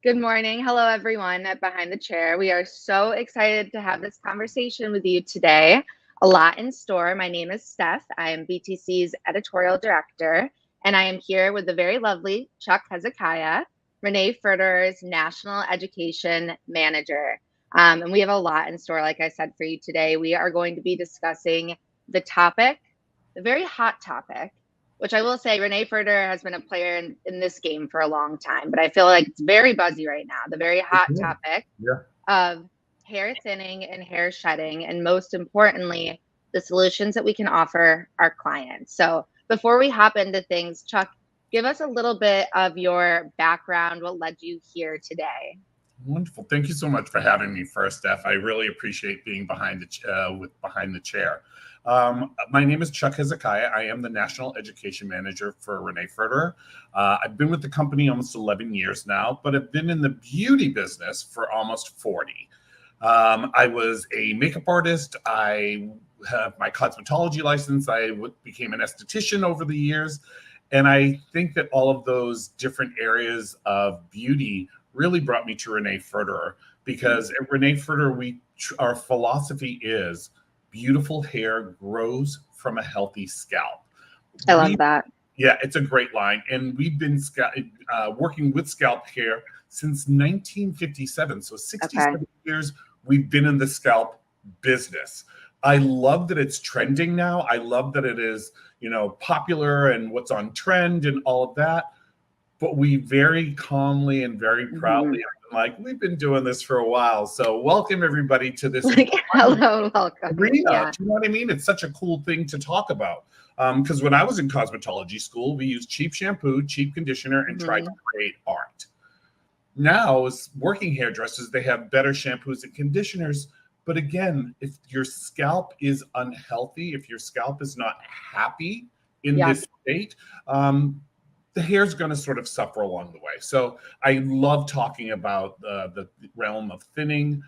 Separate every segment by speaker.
Speaker 1: Good morning. Hello, everyone at Behind the Chair. We are so excited to have this conversation with you today. A lot in store. My name is Steph. I am BTC's editorial director, and I am here with the very lovely Chuck Hezekiah, Renee Furterer's national education manager. And we have a lot in store, like I said, for you today. We are going to be discussing the topic, the very hot topic, which I will say, Renee Furter has been a player in this game for a long time, but I feel like it's very buzzy right now. The very hot topic
Speaker 2: Yeah.
Speaker 1: of hair thinning and hair shedding, and most importantly, the solutions that we can offer our clients. So before we hop into things, Chuck, give us a little bit of your background, what led you here today.
Speaker 2: Wonderful. Thank you so much for having me first, Steph. I really appreciate being behind the chair. My name is Chuck Hezekiah. I am the National Education Manager for Renee Furterer. I've been with the company almost 11 years now, but I've been in the beauty business for almost 40. I was a makeup artist. I have my cosmetology license. Became an esthetician over the years. And I think that all of those different areas of beauty really brought me to Renee Furterer, because at Renee Furterer, our philosophy is beautiful hair grows from a healthy scalp.
Speaker 1: I love
Speaker 2: We
Speaker 1: that.
Speaker 2: Yeah, it's a great line, and we've been working with scalp hair since 1957, so
Speaker 1: Okay.
Speaker 2: 67 years we've been in the scalp business. I love that it's trending now. I love that it is, popular and what's on trend and all of that. But we very calmly and very proudly
Speaker 1: Mhm.
Speaker 2: have been like, we've been doing this for a while. So welcome everybody to this
Speaker 1: Like,
Speaker 2: fun
Speaker 1: hello, welcome.
Speaker 2: arena.
Speaker 1: Yeah.
Speaker 2: Do you know what I mean? It's such a cool thing to talk about. Because when I was in cosmetology school, we used cheap shampoo, cheap conditioner, and tried to
Speaker 1: Mhm.
Speaker 2: create art. Now, as working hairdressers, they have better shampoos and conditioners. But again, if your scalp is unhealthy, if your scalp is not happy in
Speaker 1: Yeah.
Speaker 2: this state, the hair is going to sort of suffer along the way. So I love talking about the realm of thinning,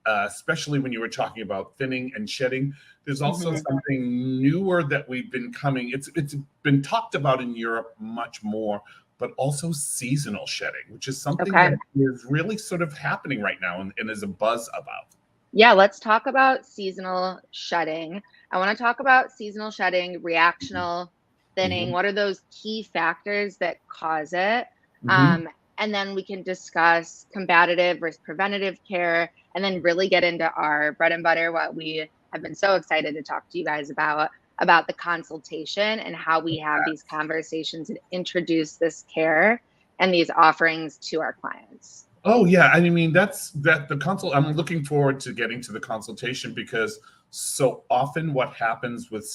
Speaker 2: especially when you were talking about thinning and shedding. There's also
Speaker 1: Mhm.
Speaker 2: something newer that we've been coming. It's been talked about in Europe much more, but also seasonal shedding, which is something
Speaker 1: Okay.
Speaker 2: that is really sort of happening right now and is a buzz about.
Speaker 1: Yeah, let's talk about seasonal shedding. I want to talk about seasonal shedding, reactional thinning.
Speaker 2: Mhm.
Speaker 1: What are those key factors that cause it?
Speaker 2: Mhm.
Speaker 1: Um, and then we can discuss combative versus preventative care, and then really get into our bread and butter, what we have been so excited to talk to you guys about the consultation and how we have these conversations and introduce this care and these offerings to our clients.
Speaker 2: Oh yeah, I mean the consult. I'm looking forward to getting to the consultation, because so often what happens with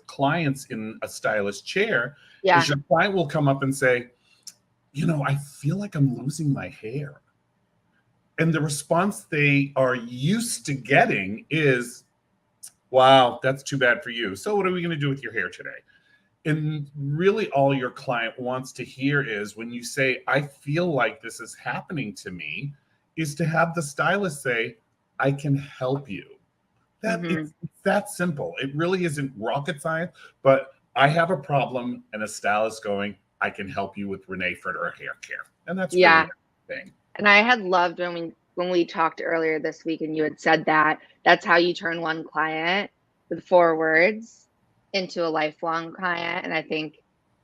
Speaker 2: clients in a stylist chair is
Speaker 1: Yeah.
Speaker 2: your client will come up and say, I feel like I'm losing my hair. And the response they are used to getting is, wow, that's too bad for you. So what are we going to do with your hair today? And really, all your client wants to hear is, when you say, I feel like this is happening to me, is to have the stylist say, I can help you. That
Speaker 1: Hmm.
Speaker 2: it's that simple. It really isn't rocket science, but I have a problem, and a stylist going, I can help you with Renee Furterer hair care. And that's really
Speaker 1: Yeah.
Speaker 2: the thing.
Speaker 1: And I had loved when we talked earlier this week and you had said that that's how you turn one client with 4 words into a lifelong client. And I think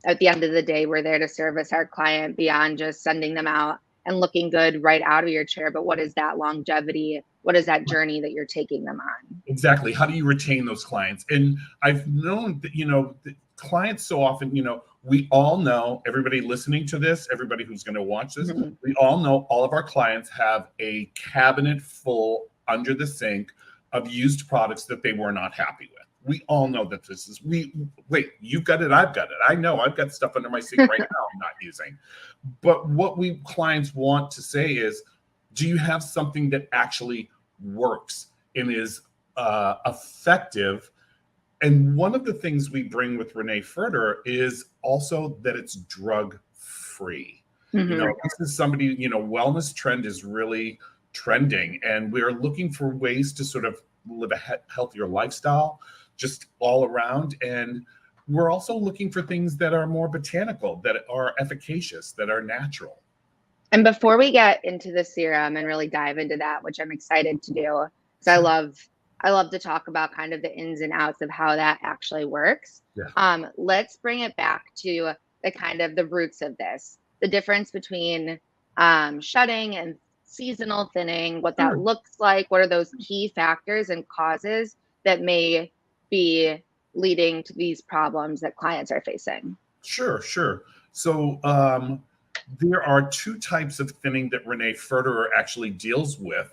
Speaker 1: at the end of the day, we're there to service our client beyond just sending them out and looking good right out of your chair. But what is that longevity? What is that journey that you're taking them on?
Speaker 2: Exactly. How do you retain those clients? And I've known that, clients so often, we all know, everybody listening to this, everybody who's going to watch this,
Speaker 1: Mhm.
Speaker 2: we all know all of our clients have a cabinet full under the sink of used products that they were not happy with. We all know that wait, you've got it, I've got it. I know I've got stuff under my sink right now I'm not using. But what we clients want to say is, do you have something that actually works and is effective? And one of the things we bring with Renee Furter is also that it's drug free.
Speaker 1: Hmm.
Speaker 2: This is somebody, wellness trend is really trending, and we're looking for ways to sort of live a healthier lifestyle just all around. And we're also looking for things that are more botanical, that are efficacious, that are natural.
Speaker 1: And before we get into the serum and really dive into that, which I'm excited to do, because
Speaker 2: Sure.
Speaker 1: I love to talk about kind of the ins and outs of how that actually works.
Speaker 2: Yeah.
Speaker 1: Let's bring it back to the kind of the roots of this, the difference between shedding and seasonal thinning, what that
Speaker 2: Sure.
Speaker 1: looks like, what are those key factors and causes that may be leading to these problems that clients are facing.
Speaker 2: Sure, sure. So there are two types of thinning that Renee Furterer actually deals with.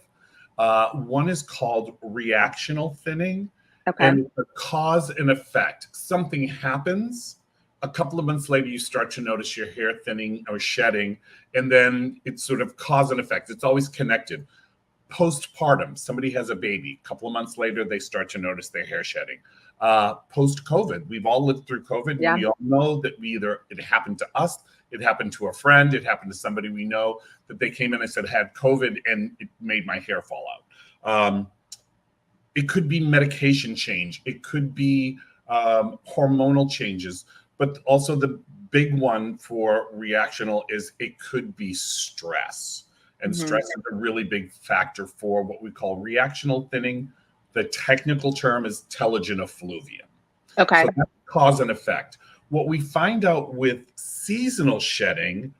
Speaker 2: One is called reactional thinning,
Speaker 1: Okay.
Speaker 2: and it's a cause and effect. Something happens, a couple of months later, you start to notice your hair thinning or shedding, and then it's sort of cause and effect. It's always connected. Postpartum, somebody has a baby. A couple of months later, they start to notice their hair shedding. Post COVID, we've all lived through COVID.
Speaker 1: Yeah.
Speaker 2: We all know that it happened to us, it happened to a friend, it happened to somebody we know, that they came in and said had COVID and it made my hair fall out. It could be medication change, it could be hormonal changes, but also the big one for reactional is it could be stress. And stress is a really big factor for what we call reactional thinning. The technical term is telogen effluvium.
Speaker 1: Okay.
Speaker 2: So that's cause and effect. What we find out with seasonal shedding,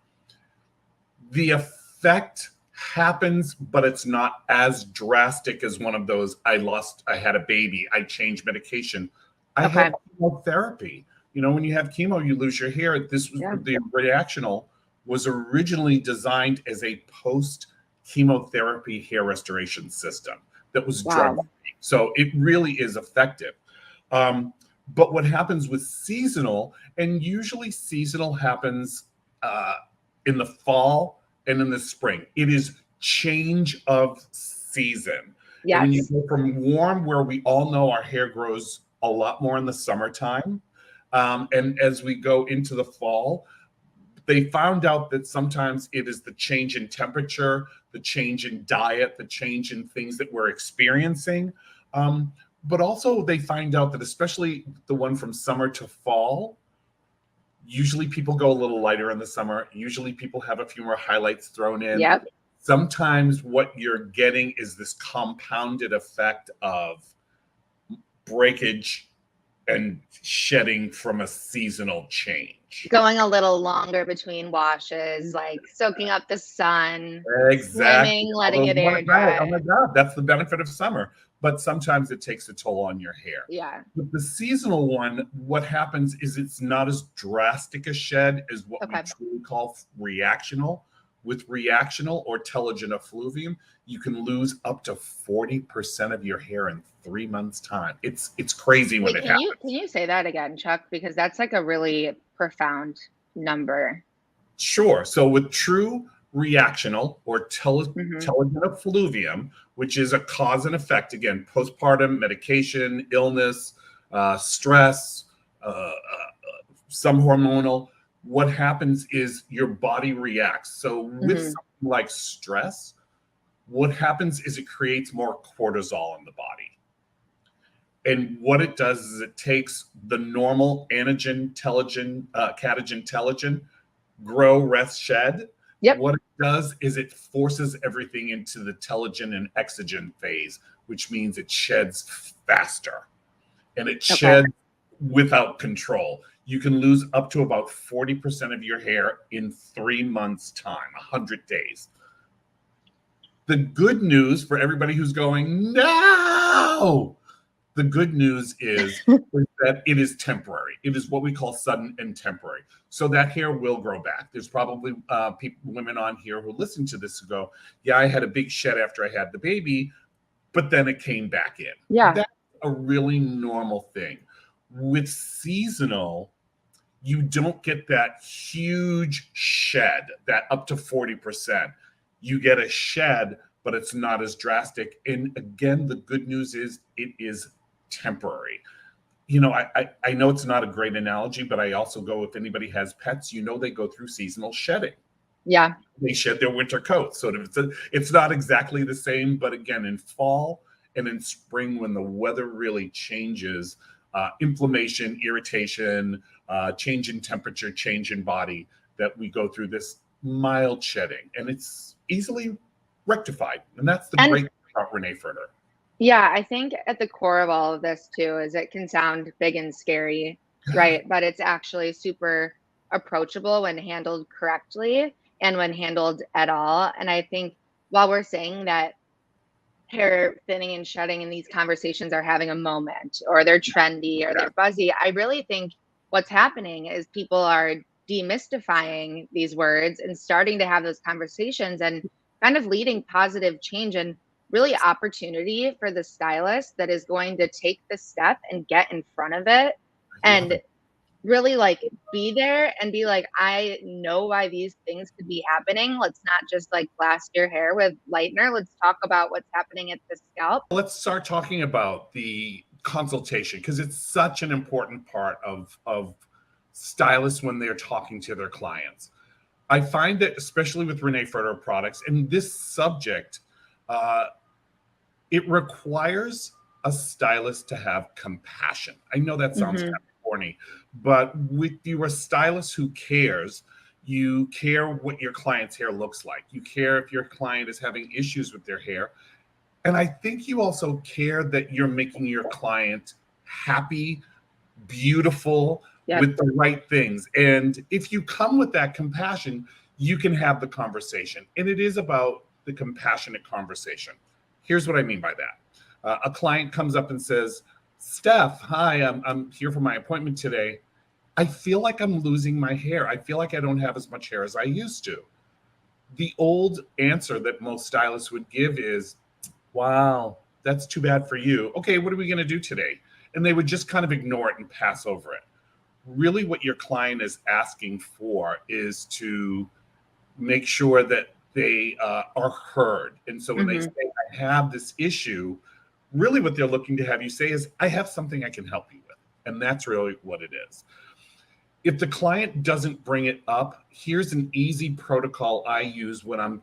Speaker 2: the effect happens, but it's not as drastic as one of those, I had a baby, I changed medication. I had chemotherapy. You know, when you have chemo, you lose your hair. This was the reactional was originally designed as a post-chemotherapy hair restoration system that was drug-free. So it really is effective. But what happens with seasonal, and usually seasonal happens in the fall and in the spring. It is change of season.
Speaker 1: Yes.
Speaker 2: And when you go from warm, where we all know our hair grows a lot more in the summertime, and as we go into the fall, they found out that sometimes it is the change in temperature, the change in diet, the change in things that we're experiencing. But also they find out that especially the one from summer to fall, usually people go a little lighter in the summer. Usually people have a few more highlights thrown in.
Speaker 1: Yep.
Speaker 2: Sometimes what you're getting is this compounded effect of breakage and shedding from a seasonal change.
Speaker 1: Going a little longer between washes, like soaking up the sun,
Speaker 2: exactly.
Speaker 1: swimming, letting it air dry.
Speaker 2: Oh my God, that's the benefit of summer. But sometimes it takes a toll on your hair.
Speaker 1: Yeah.
Speaker 2: With the seasonal one, what happens is it's not as drastic a shed as what we truly call reactional. With reactional or telogen effluvium, you can lose up to 40% of your hair in 3 months' time. It's crazy when it happens.
Speaker 1: Can you say that again, Chuck? Because that's like a really profound number.
Speaker 2: Sure. So with true reactional or telogen effluvium, which is a cause and effect, again, postpartum, medication, illness, stress, some hormonal, what happens is your body reacts. So with something like stress, what happens is it creates more cortisol in the body. And what it does is it takes the normal anagen, telogen, catagen, telogen, grow, rest, shed.
Speaker 1: Yep.
Speaker 2: What it does is it forces everything into the telogen and exogen phase, which means it sheds faster and it sheds without control. You can lose up to about 40% of your hair in 3 months' time, 100 days. The good news for everybody who's going, no, the good news is that it is temporary. It is what we call sudden and temporary. So that hair will grow back. There's probably women on here who listen to this who go, yeah, I had a big shed after I had the baby, but then it came back in.
Speaker 1: Yeah.
Speaker 2: That's a really normal thing. With seasonal, you don't get that huge shed, that up to 40%. You get a shed, but it's not as drastic. And again, the good news is it is temporary. You know, I know it's not a great analogy, but I also go, if anybody has pets, you know, they go through seasonal shedding.
Speaker 1: Yeah.
Speaker 2: They shed their winter coats. So it's not exactly the same, but again, in fall and in spring, when the weather really changes, inflammation, irritation, change in temperature, change in body, that we go through this mild shedding, and it's easily rectified. And that's the
Speaker 1: And
Speaker 2: great thing about Renee Furter.
Speaker 1: yeah, I think at the core of all of this too is it can sound big and scary, right? But it's actually super approachable when handled correctly and when handled at all. And I think while we're saying that hair thinning and shedding in these conversations are having a moment or they're trendy or they're buzzy, I really think what's happening is people are demystifying these words and starting to have those conversations and kind of leading positive change and really opportunity for the stylist that is going to take the step and get in front of it
Speaker 2: I love
Speaker 1: and
Speaker 2: it.
Speaker 1: really like be there and be like, I know why these things could be happening. Let's not just like blast your hair with lightener. Let's talk about what's happening at the scalp.
Speaker 2: Let's start talking about the consultation, because it's such an important part of stylists when they're talking to their clients. I find that, especially with Renee Furter products, and this subject, it requires a stylist to have compassion. I know that sounds kind of corny, but with you, a stylist who cares, you care what your client's hair looks like. You care if your client is having issues with their hair. And I think you also care that you're making your client happy, beautiful,
Speaker 1: Yep.
Speaker 2: with the right things. And if you come with that compassion, you can have the conversation. And it is about the compassionate conversation. Here's what I mean by that. A client comes up and says, Steph, hi, I'm here for my appointment today. I feel like I'm losing my hair. I feel like I don't have as much hair as I used to. The old answer that most stylists would give is, wow, that's too bad for you. Okay, what are we going to do today? And they would just kind of ignore it and pass over it. Really, what your client is asking for is to make sure that they are heard. And so when they say, I have this issue, really what they're looking to have you say is, I have something I can help you with. And that's really what it is. If the client doesn't bring it up, here's an easy protocol I use when I'm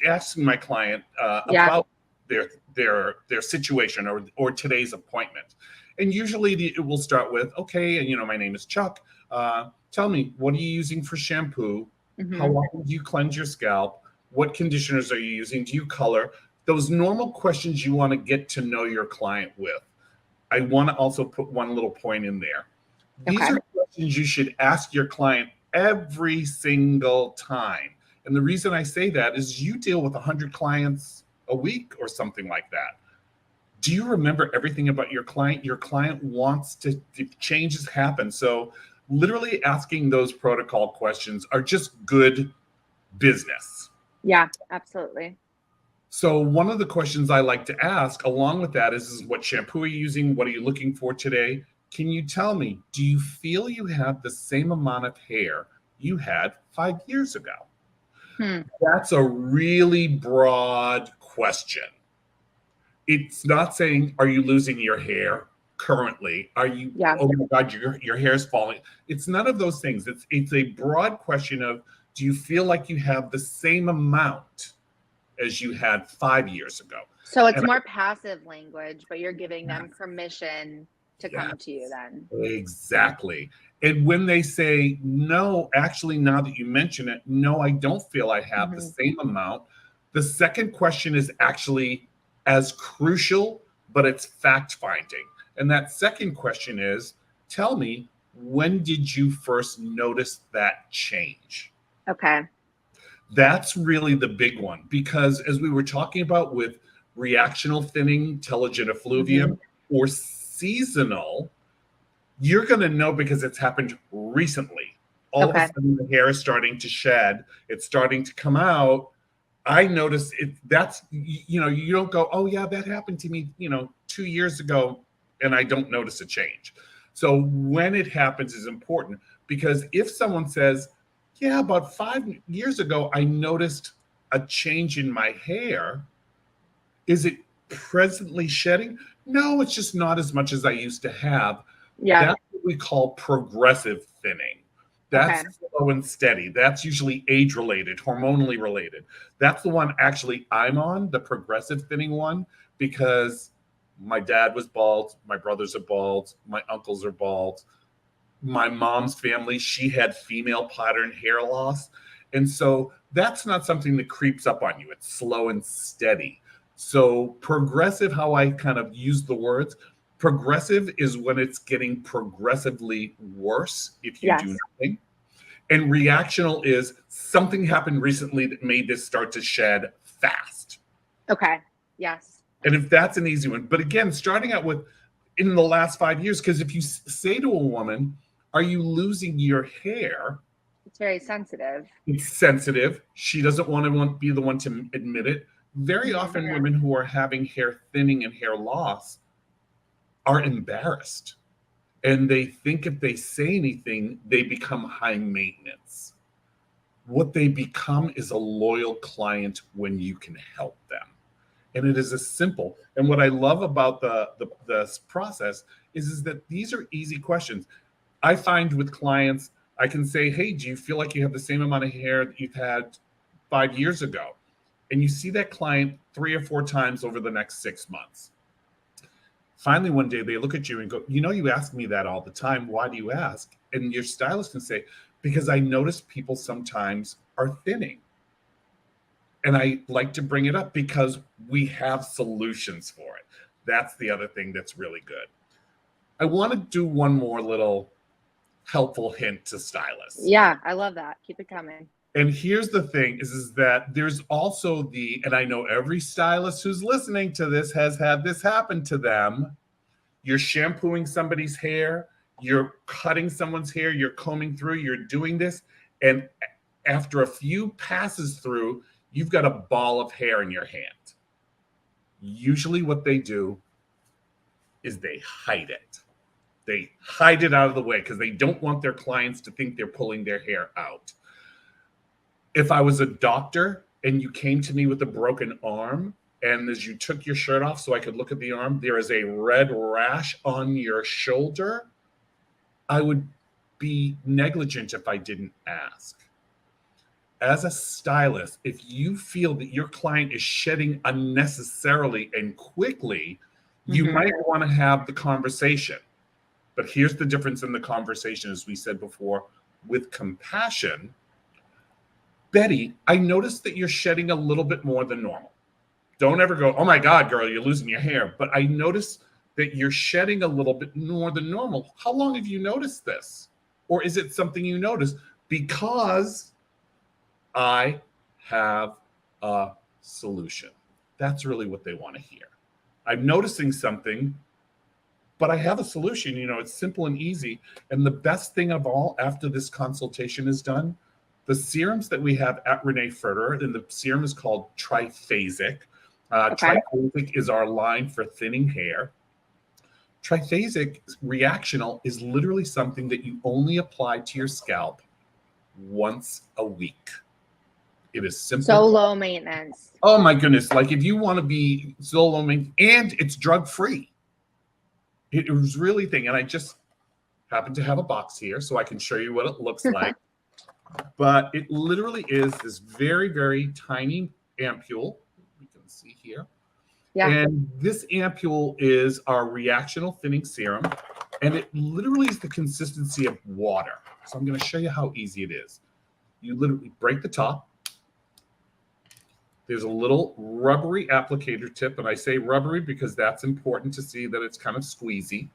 Speaker 2: asking my client about their situation or today's appointment. And usually it will start with, okay, and my name is Chuck. Tell me, what are you using for shampoo? How often do you cleanse your scalp? What conditioners are you using? Do you color? Those normal questions you want to get to know your client with. I want to also put one little point in there. These are questions you should ask your client every single time. And the reason I say that is you deal with 100 clients a week or something like that. Do you remember everything about your client? Your client wants to changes happen. So literally asking those protocol questions are just good business.
Speaker 1: Yeah, absolutely.
Speaker 2: So one of the questions I like to ask along with that is what shampoo are you using? What are you looking for today? Can you tell me, do you feel you have the same amount of hair you had 5 years ago? That's a really broad question. It's not saying, are you losing your hair currently? Are you, oh my God, your hair is falling. It's none of those things. It's a broad question of, do you feel like you have the same amount as you had 5 years ago?
Speaker 1: So it's more passive language, but you're giving them permission to come to you then.
Speaker 2: Exactly. And when they say, no, actually, now that you mention it, no, I don't feel I have the same amount. The second question is actually as crucial, but it's fact finding. And that second question is, tell me, when did you first notice that change?
Speaker 1: Okay.
Speaker 2: That's really the big one, because as we were talking about with reactional thinning, telogen effluvium, or seasonal, you're going to know because it's happened recently. All of a sudden, the hair is starting to shed. It's starting to come out. I notice it. That's, you don't go, oh yeah, that happened to me, 2 years ago, and I don't notice a change. So when it happens is important, because if someone says, yeah, about 5 years ago, I noticed a change in my hair. Is it presently shedding? No, it's just not as much as I used to have.
Speaker 1: Yeah.
Speaker 2: That's what we call progressive thinning. That's slow and steady. That's usually age-related, hormonally related. That's the one actually I'm on, the progressive thinning one, because my dad was bald, my brothers are bald, my uncles are bald. My mom's family, she had female pattern hair loss. And so that's not something that creeps up on you. It's slow and steady. So progressive, how I kind of use the words, progressive is when it's getting progressively worse if you do nothing. And reactional is something happened recently that made this start to shed fast.
Speaker 1: Okay. Yes.
Speaker 2: And if that's an easy one, but again, starting out with in the last 5 years, because if you say to a woman, are you losing your hair?
Speaker 1: It's very sensitive.
Speaker 2: It's sensitive. She doesn't want to be the one to admit it. Very often women who are having hair thinning and hair loss are embarrassed. And they think if they say anything, they become high maintenance. What they become is a loyal client when you can help them. And it is as simple. And what I love about the process is that these are easy questions. I find with clients, I can say, hey, do you feel like you have the same amount of hair that you've had 5 years ago? And you see that client 3 or 4 times over the next 6 months. Finally, one day they look at you and go, you know, you ask me that all the time. Why do you ask? And your stylist can say, because I notice people sometimes are thinning. And I like to bring it up because we have solutions for it. That's the other thing that's really good. I want to do one more little helpful hint to stylists.
Speaker 1: Yeah, I love that. Keep it coming.
Speaker 2: And here's the thing is that there's also and I know every stylist who's listening to this has had this happen to them. You're shampooing somebody's hair, you're cutting someone's hair, you're combing through, you're doing this. And after a few passes through, you've got a ball of hair in your hand. Usually what they do is they hide it. They hide it out of the way because they don't want their clients to think they're pulling their hair out. If I was a doctor and you came to me with a broken arm, and as you took your shirt off so I could look at the arm, there is a red rash on your shoulder, I would be negligent if I didn't ask. As a stylist, if you feel that your client is shedding unnecessarily and quickly, you might want to have the conversation. But here's the difference in the conversation, as we said before, with compassion. Betty, I noticed that you're shedding a little bit more than normal. Don't ever go, oh my God, girl, you're losing your hair. But I noticed that you're shedding a little bit more than normal. How long have you noticed this? Or is it something you noticed? Because I have a solution. That's really what they want to hear. I'm noticing something, but I have a solution. You know, it's simple and easy. And the best thing of all, after this consultation is done, the serums that we have at Renee Furterer, and the serum is called Triphasic. Triphasic is our line for thinning hair. Triphasic Reactional is literally something that you only apply to your scalp once a week. It is simple.
Speaker 1: So low maintenance.
Speaker 2: Oh my goodness. Like if you want to be so low maintenance, and it's drug free. It was really thing. And I just happen to have a box here so I can show you what it looks like. But it literally is this very, very tiny ampule. We can see here. Yeah. And this ampule is our reactional thinning serum. And it literally is the consistency of water. So I'm going to show you how easy it is. You literally break the top. There's a little rubbery applicator tip. And I say rubbery because that's important to see that it's kind of squeezy.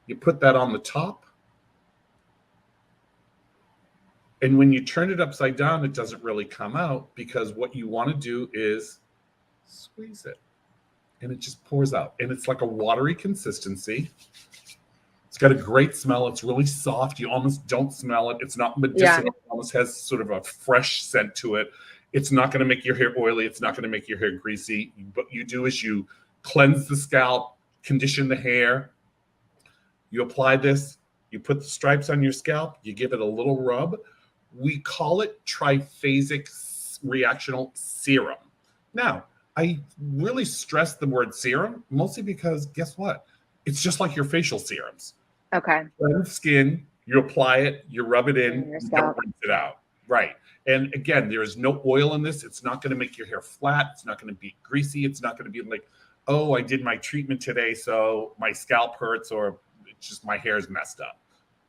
Speaker 2: You put that on the top. And when you turn it upside down, it doesn't really come out because what you want to do is squeeze it. And it just pours out. And it's like a watery consistency. It's got a great smell. It's really soft. You almost don't smell it. It's not medicinal. Yeah. It almost has sort of a fresh scent to it. It's not going to make your hair oily. It's not going to make your hair greasy. What you do is you cleanse the scalp, condition the hair. You apply this. You put the stripes on your scalp. You give it a little rub. We call it Triphasic Reactional Serum. Now, I really stress the word serum, mostly because guess what? It's just like your facial serums.
Speaker 1: Okay.
Speaker 2: On skin, you apply it, you rub it in, you don't rinse it out. Right. And again, there is no oil in this. It's not going to make your hair flat. It's not going to be greasy. It's not going to be like, oh, I did my treatment today, so my scalp hurts or it's just my hair is messed up.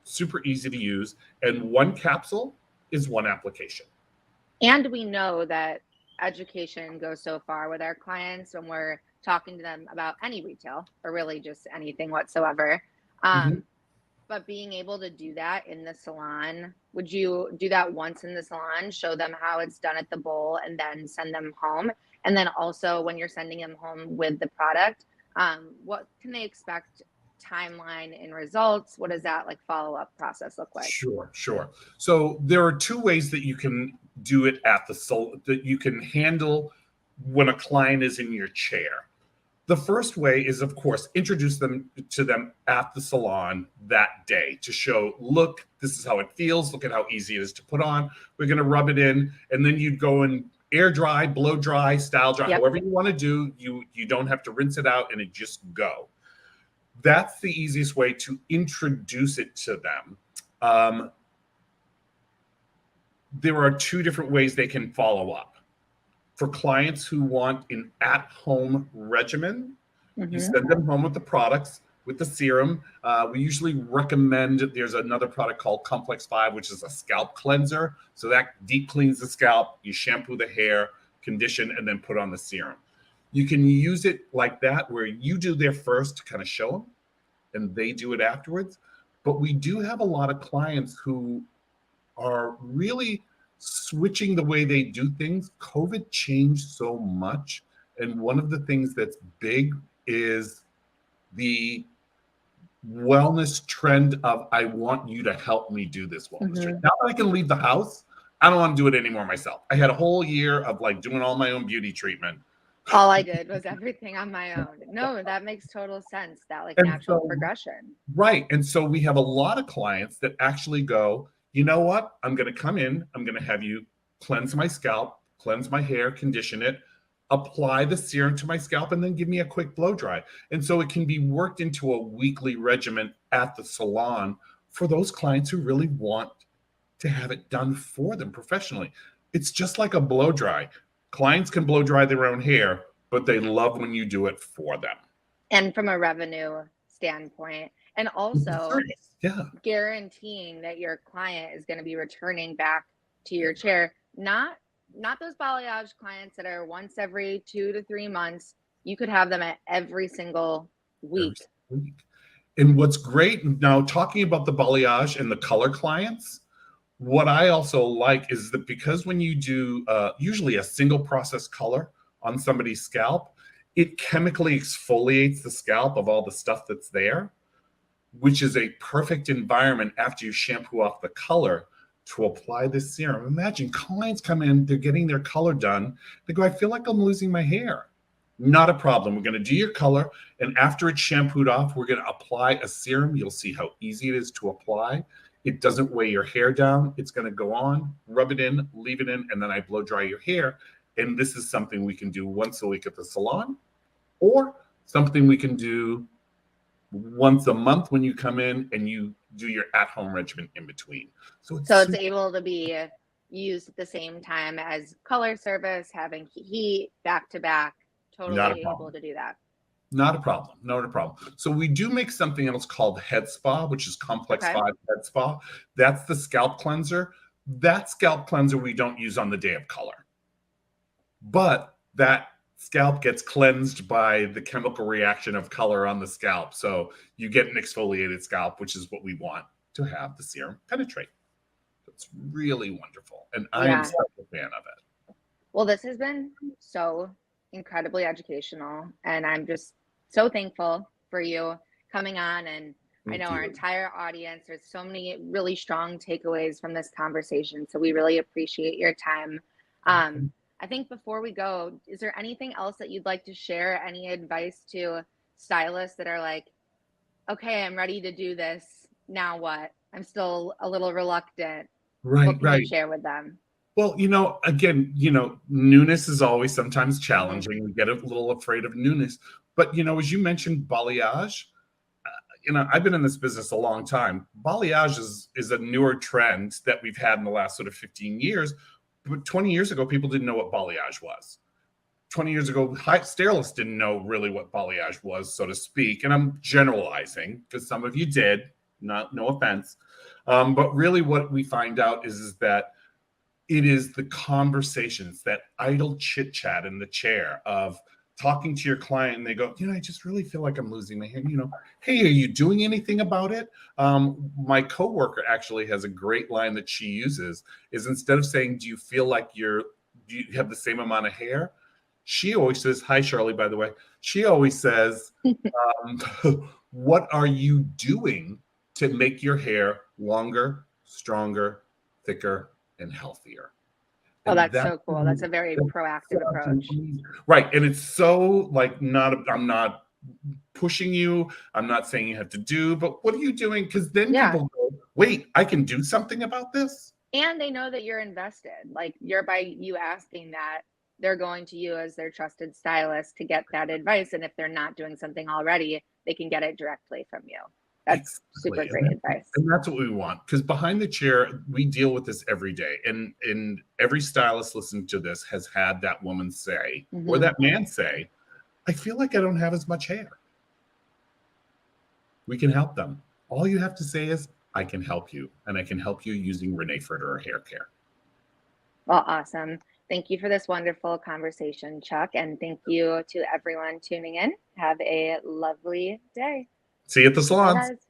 Speaker 2: Super easy to use. And one capsule is one application.
Speaker 1: And we know that education goes so far with our clients when we're talking to them about any retail or really just anything whatsoever.
Speaker 2: Mhm.
Speaker 1: But being able to do that in the salon, would you do that once in the salon, show them how it's done at the bowl, and then send them home? And then also, when you're sending them home with the product, what can they expect timeline and results? What does that like follow up process look like?
Speaker 2: Sure, sure. So there are two ways that you can do it at the that you can handle when a client is in your chair. The first way is, of course, introduce them to them at the salon that day to show, look, this is how it feels. Look at how easy it is to put on. We're going to rub it in, and then you'd go and air dry, blow dry, style dry,
Speaker 1: Yep.
Speaker 2: however you want to do. You don't have to rinse it out, and it just go. That's the easiest way to introduce it to them. There are two different ways they can follow up. For clients who want an at-home regimen, you send them home with the products, with the serum. We usually recommend, there's another product called Complex 5, which is a scalp cleanser. So that deep cleans the scalp. You shampoo the hair, condition, and then put on the serum. You can use it like that, where you do their first to kind of show them, and they do it afterwards. But we do have a lot of clients who are really switching the way they do things. COVID changed so much. And one of the things that's big is the wellness trend of, I want you to help me do this wellness trend. Now that I can leave the house, I don't want to do it anymore myself. I had a whole year of like doing all my own beauty treatment.
Speaker 1: All I did was everything on my own. No, that makes total sense. That like
Speaker 2: And
Speaker 1: natural
Speaker 2: so,
Speaker 1: progression.
Speaker 2: right. And so we have a lot of clients that actually go, you know what? I'm going to come in. I'm going to have you cleanse my scalp, cleanse my hair, condition it, apply the serum to my scalp, and then give me a quick blow dry. And so it can be worked into a weekly regimen at the salon for those clients who really want to have it done for them professionally. It's just like a blow dry. Clients can blow dry their own hair, but they love when you do it for them.
Speaker 1: And from a revenue standpoint, and also
Speaker 2: yeah,
Speaker 1: guaranteeing that your client is going to be returning back to your chair, not those balayage clients that are once every 2 to 3 months. You could have them at every single week.
Speaker 2: And what's great now, talking about the balayage and the color clients, what I also like is that because when you do usually a single process color on somebody's scalp, it chemically exfoliates the scalp of all the stuff that's there, which is a perfect environment after you shampoo off the color to apply this serum. Imagine clients come in, they're getting their color done. They go, I feel like I'm losing my hair. Not a problem. We're going to do your color. And after it's shampooed off, we're going to apply a serum. You'll see how easy it is to apply. It doesn't weigh your hair down. It's going to go on, rub it in, leave it in, and then I blow dry your hair. And this is something we can do once a week at the salon, or something we can do once a month when you come in and you do your at-home regimen in between. So it's
Speaker 1: able to be used at the same time as color service, having heat back to back, totally able to do that.
Speaker 2: Not a problem. Not a problem. So we do make something else called Head Spa, which is Complex 5 Head Spa. That's the scalp cleanser. That scalp cleanser we don't use on the day of color. But that scalp gets cleansed by the chemical reaction of color on the scalp. So you get an exfoliated scalp, which is what we want to have the serum penetrate. It's really wonderful. And I am such a fan of it.
Speaker 1: Well, this has been so incredibly educational, and I'm just so thankful for you coming on. And I know our entire audience, there's so many really strong takeaways from this conversation, so we really appreciate your time. I think before we go, is there anything else that you'd like to share? Any advice to stylists that are like, okay, I'm ready to do this, now what? I'm still a little reluctant. What can you share with them?
Speaker 2: Well, again, newness is always sometimes challenging. We get a little afraid of newness. But, as you mentioned, balayage, I've been in this business a long time. Balayage is a newer trend that we've had in the last sort of 15 years. But 20 years ago, people didn't know what balayage was. 20 years ago, stylists didn't know really what balayage was, so to speak. And I'm generalizing because some of you did, no offense. But really what we find out is that It is the conversations, that idle chit chat in the chair of talking to your client, and they go, I just really feel like I'm losing my hair. Hey, are you doing anything about it? My coworker actually has a great line that she uses, is instead of saying, do you feel like do you have the same amount of hair? She always says, hi, Charlie, by the way. She always says, what are you doing to make your hair longer, stronger, thicker, and healthier?
Speaker 1: Oh,
Speaker 2: And
Speaker 1: that's so cool. That's a very proactive approach.
Speaker 2: Right. And it's so like, I'm not pushing you. I'm not saying you have to do, but what are you doing? Because then people go, wait, I can do something about this.
Speaker 1: And they know that you're invested. Like by you asking that, they're going to you as their trusted stylist to get that advice. And if they're not doing something already, they can get it directly from you. That's super great advice.
Speaker 2: And that's what we want, because behind the chair, we deal with this every day. And every stylist listening to this has had that woman say, or that man say, I feel like I don't have as much hair. We can help them. All you have to say is, I can help you. And I can help you using Renee Ferderer Hair Care.
Speaker 1: Well, awesome. Thank you for this wonderful conversation, Chuck. And thank you to everyone tuning in. Have a lovely day.
Speaker 2: See you at the salons.
Speaker 1: Bye, guys.